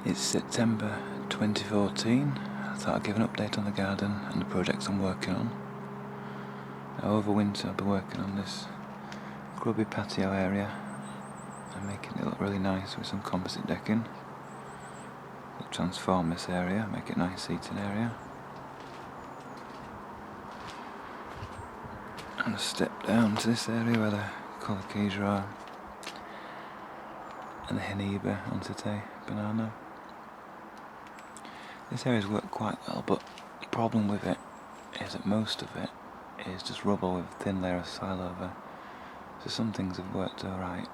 It's September 2014. I thought I'd give an update on the garden and the projects I'm working on. Now, over winter I'll be working on this grubby patio area and making it look really nice with some composite decking. I'll transform this area, make it a nice seating area. And I'll step down to this area where the colocasia are and the Heniba Ontate banana. This area's worked quite well, but the problem with it is that most of it is just rubble with a thin layer of soil over. So some things have worked alright,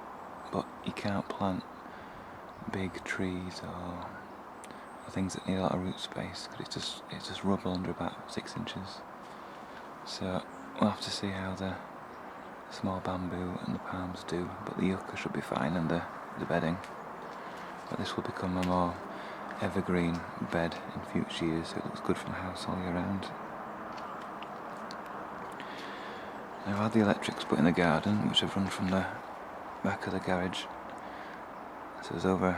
but you can't plant big trees or things that need a lot of root space because it's just rubble under about 6 inches. So we'll have to see how the small bamboo and the palms do, but the yucca should be fine and the bedding. But this will become a more evergreen bed in future years, so it looks good from the house all year round. I've had the electrics put in the garden, which I've run from the back of the garage. So there's over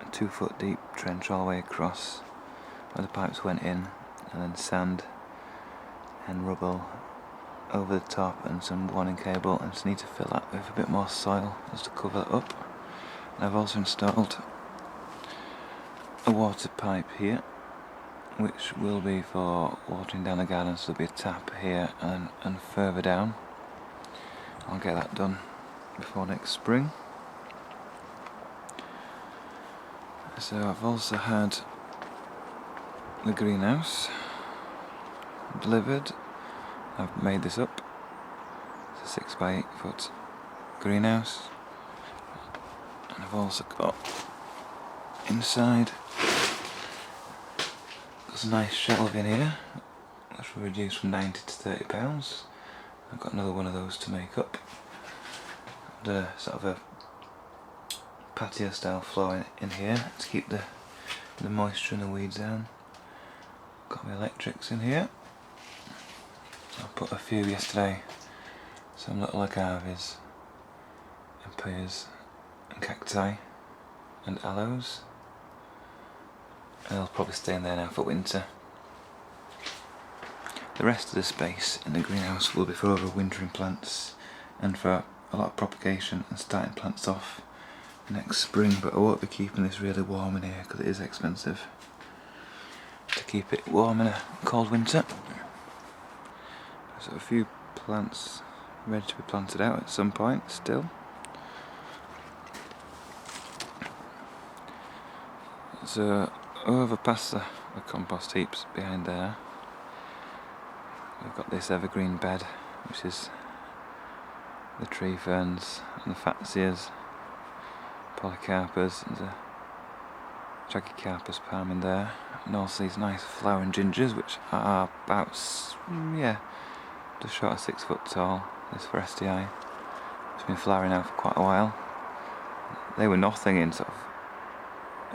a 2-foot deep trench all the way across where the pipes went in, and then sand and rubble over the top and some warning cable, and just need to fill that with a bit more soil just to cover it up. And I've also installed a water pipe here, which will be for watering down the garden, so there'll be a tap here and further down. I'll get that done before next spring. So I've also had the greenhouse delivered. I've made this up. It's a 6 by 8 foot greenhouse, and I've also got inside there's a nice shelf in here, which will reduce from £90 to £30. I've got another one of those to make up. And sort of a patio style floor in here to keep the moisture and the weeds down. Got my electrics in here. I put a few yesterday, some little agaves and pears and cacti and aloes. And they'll probably stay in there now for winter. The rest of the space in the greenhouse will be for overwintering plants and for a lot of propagation and starting plants off next spring, but I won't be keeping this really warm in here because it is expensive to keep it warm in a cold winter. So a few plants ready to be planted out at some point still. So over past the compost heaps behind there, we've got this evergreen bed, which is the tree ferns and the fatsias, polycarpus, and the trachycarpus palm in there, and also these nice flowering gingers, which are about, just short of 6 foot tall. This for STI. It's been flowering now for quite a while. They were nothing in sort of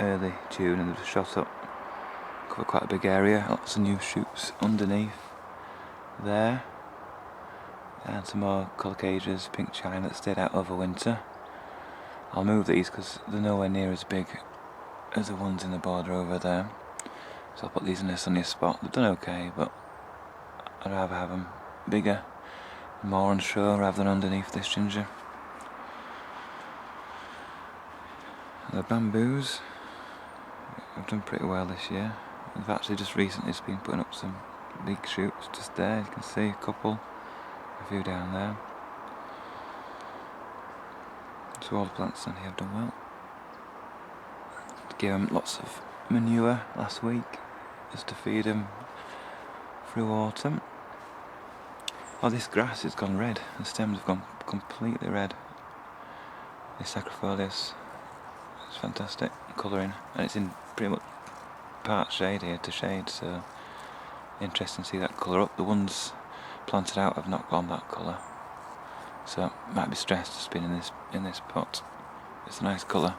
early June, and they just shot up, covered quite a big area, lots of new shoots underneath there, and some more colocasias, pink china that stayed out over winter. I'll move these because they're nowhere near as big as the ones in the border over there, so I'll put these in a sunnier spot. They've done okay, but I'd rather have them bigger, more on show rather than underneath this ginger. The bamboos have done pretty well this year. I've actually just recently been putting up some big shoots just there. You can see a couple, a few down there. So all the plants down here have done well. Gave them lots of manure last week just to feed them through autumn. Oh, this grass has gone red. The stems have gone completely red. This Sacropholius, it's fantastic colouring, and it's in pretty much part shade here to shade, so interesting to see that colour up. The ones planted out have not gone that colour, so might be stressed just being in this pot. It's a nice colour.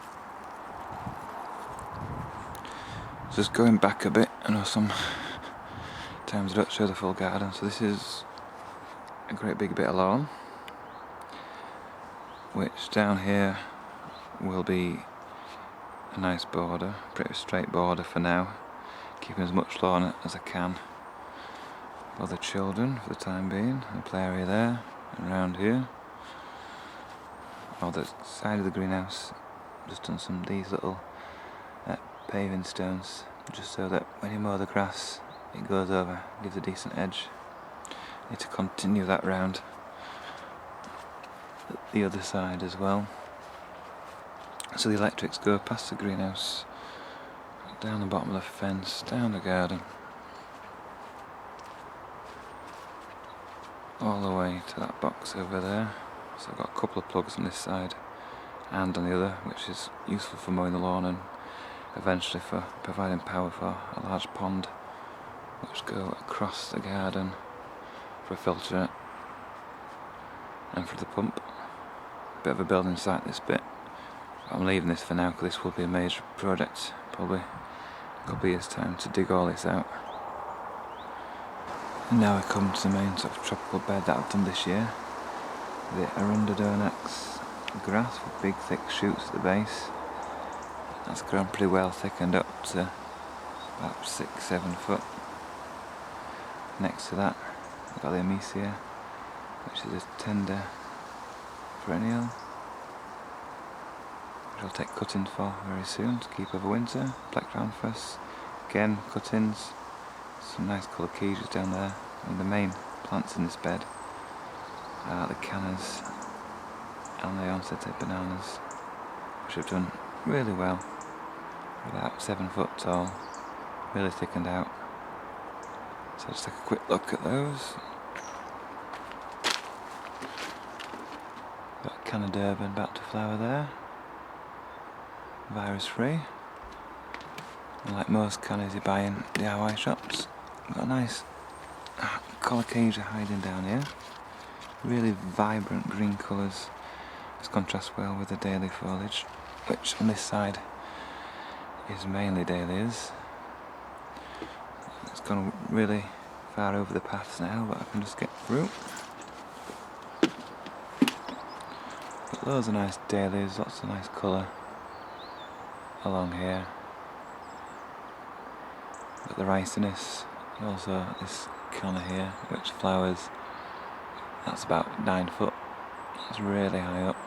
Just going back a bit, I know sometimes I don't show the full garden, so this is a great big bit of lawn, which down here will be a nice border, pretty straight border for now, keeping as much lawn as I can for the children for the time being. The play area there and around here. On the side of the greenhouse, just done some of these little paving stones, just so that when you mow the grass it goes over, gives a decent edge. Need to continue that round the other side as well. So the electrics go past the greenhouse, down the bottom of the fence, down the garden, all the way to that box over there. So I've got a couple of plugs on this side and on the other, which is useful for mowing the lawn and eventually for providing power for a large pond which go across the garden for a filter and for the pump. Bit of a building site this bit. I'm leaving this for now because this will be a major project, probably a couple of years time to dig all this out. And now I come to the main sort of tropical bed that I've done this year. The Arundodonax grass with big thick shoots at the base. That's grown pretty well, thickened up to about 6-7 foot. Next to that I've got the Amicia, which is a tender perennial, which I'll take cuttings for very soon to keep over winter. Black Groundfuss, again cuttings, some nice colocasia down there. And the main plants in this bed are the cannas and the Onsete bananas, which have done really well. About 7 foot tall, really thickened out. So just take a quick look at those. Got Canna Durban about to flower there, virus free. And like most cannas you buy in DIY shops, got a nice colocasia hiding down here. Really vibrant green colours. This contrasts well with the daily foliage, which on this side is mainly dahlias. It's gone really far over the paths now, but I can just get through. Got loads of nice dahlias, lots of nice colour along here. Got the ricinus, and also this canna here, which flowers. That's about 9 foot. It's really high up.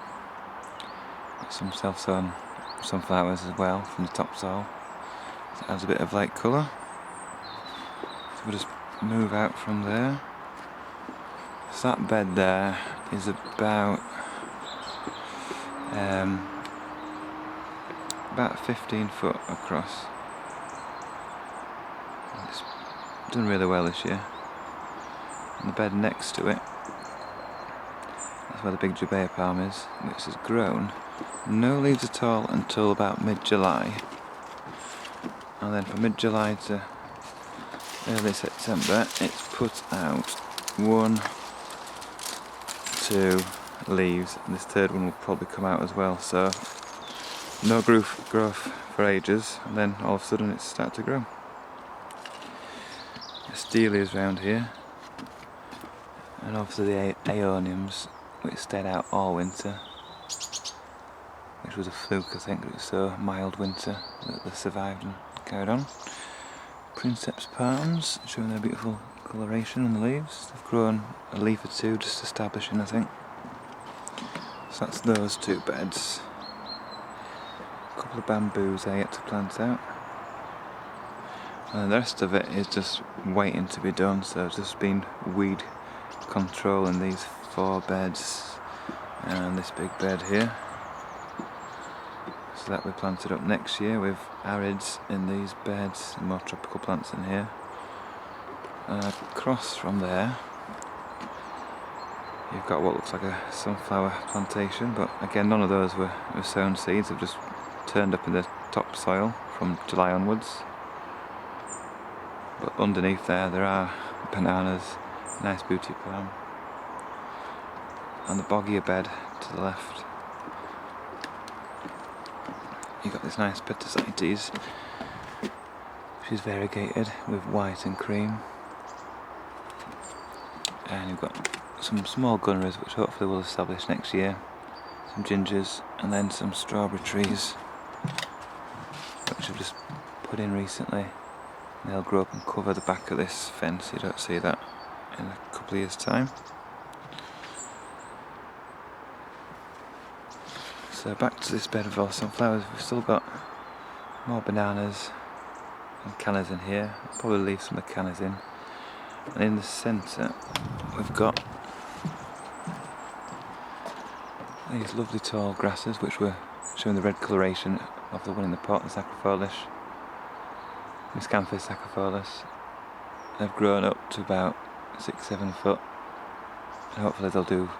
Got some self-sown sunflowers as well from the topsoil. So it adds a bit of light colour. So we'll just move out from there. So that bed there is about 15 foot across. It's done really well this year. And the bed next to it, that's where the big Jabea palm is, which has grown no leaves at all until about mid-July. And then from mid-July to early September it's put out 1, 2 leaves, and this third one will probably come out as well. So no growth for ages, and then all of a sudden it's started to grow. Astelias round here, and obviously the aeoniums, which stayed out all winter, which was a fluke I think. It was so mild winter that they survived and carried on. Princeps palms, showing their beautiful coloration on the leaves. They've grown a leaf or two, just establishing I think. So that's those 2 beds. A couple of bamboos I yet to plant out. And the rest of it is just waiting to be done, so it's just been weed control in these 4 beds and this big bed here. So that we planted up next year with arids in these beds and more tropical plants in here. Across from there you've got what looks like a sunflower plantation, but again none of those were sown seeds, they've just turned up in the topsoil from July onwards. But underneath there are bananas, nice booty palm, and the boggier bed to the left. You've got this nice Petasites, which is variegated with white and cream. And you've got some small gunneries which hopefully will establish next year, some gingers, and then some strawberry trees which I've just put in recently. And they'll grow up and cover the back of this fence. You don't see that in a couple of years' time. So back to this bed of our sunflowers. We've still got more bananas and cannas in here. I'll probably leave some of the cannas in. And in the centre we've got these lovely tall grasses, which were showing the red coloration of the one in the pot, the Sacropholish, Miscanthus sacrophilus. They've grown up to about 6-7 foot, and hopefully they'll do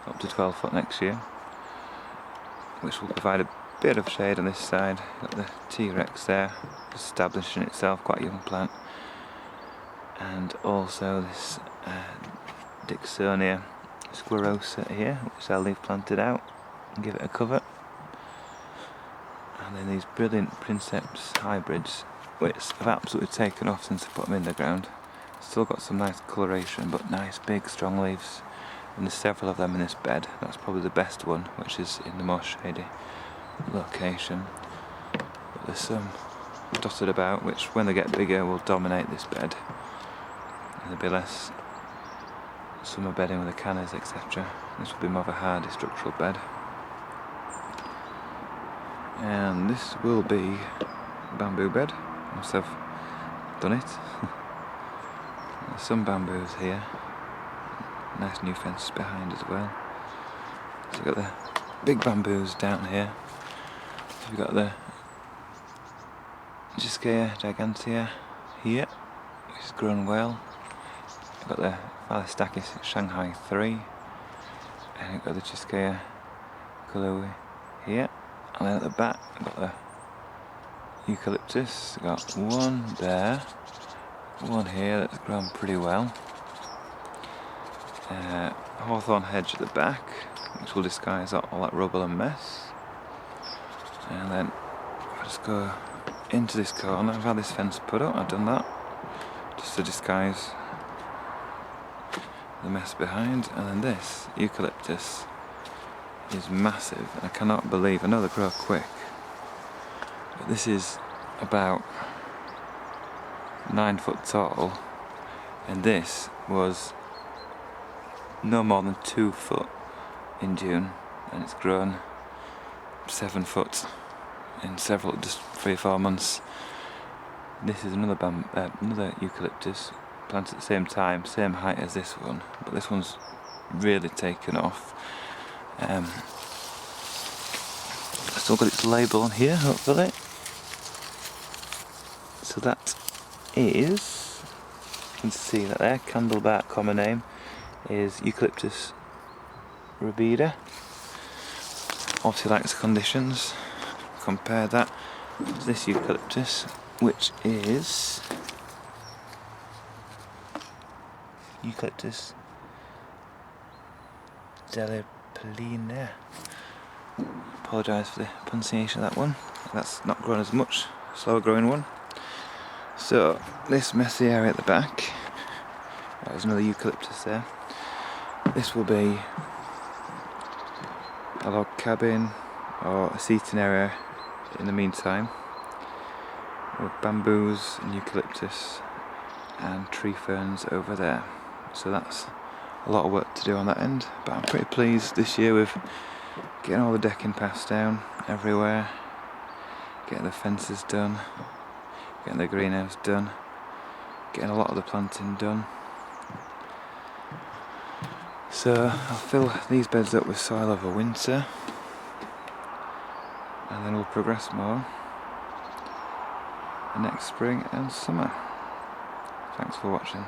up to 12 foot next year, which will provide a bit of shade on this side. Got the T-Rex there, establishing itself, quite a young plant, and also this Dicksonia sclerosa here, which I'll leave planted out and give it a cover. And then these brilliant Princeps hybrids, which have absolutely taken off since I put them in the ground. Still got some nice coloration, but nice big strong leaves, and there's several of them in this bed. That's probably the best one, which is in the more shady location. But there's some dotted about, which when they get bigger will dominate this bed, and there'll be less summer bedding with the cannas, etc. This will be more of a hardy structural bed. And this will be a bamboo bed, once I've done it. There's some bamboos here, nice new fence behind as well. So we've got the big bamboos down here. So we've got the Giscaya gigantea here, which has grown well. We've got the Phallostachys Shanghai 3, and we've got the Giscaya Kalui here. And then at the back we've got the eucalyptus. We've got one there, one here that's grown pretty well. Hawthorn hedge at the back, which will disguise all that rubble and mess. And then I'll just go into this corner. I've had this fence put up, I've done that, just to disguise the mess behind. And then this eucalyptus is massive, and I cannot believe, I know they grow quick, but this is about 9 foot tall, and this was no more than 2 foot in June, and it's grown 7 foot in just 3 or 4 months. This is another eucalyptus planted at the same time, same height as this one, but this one's really taken off. Still got its label on here, hopefully. So that is, you can see that there, candlebark common name is Eucalyptus rubida. Obviously likes conditions. Compare that to this eucalyptus, which is Eucalyptus Deleplina. Apologise for the pronunciation of that one. That's not grown as much, slower growing one. So this messy area at the back, there's another eucalyptus there. This will be a log cabin or a seating area in the meantime, with bamboos and eucalyptus and tree ferns over there. So that's a lot of work to do on that end, but I'm pretty pleased this year with getting all the decking paths down everywhere, getting the fences done, getting the greenhouse done, getting a lot of the planting done. So I'll fill these beds up with soil over winter, and then we'll progress more the next spring and summer. Thanks for watching.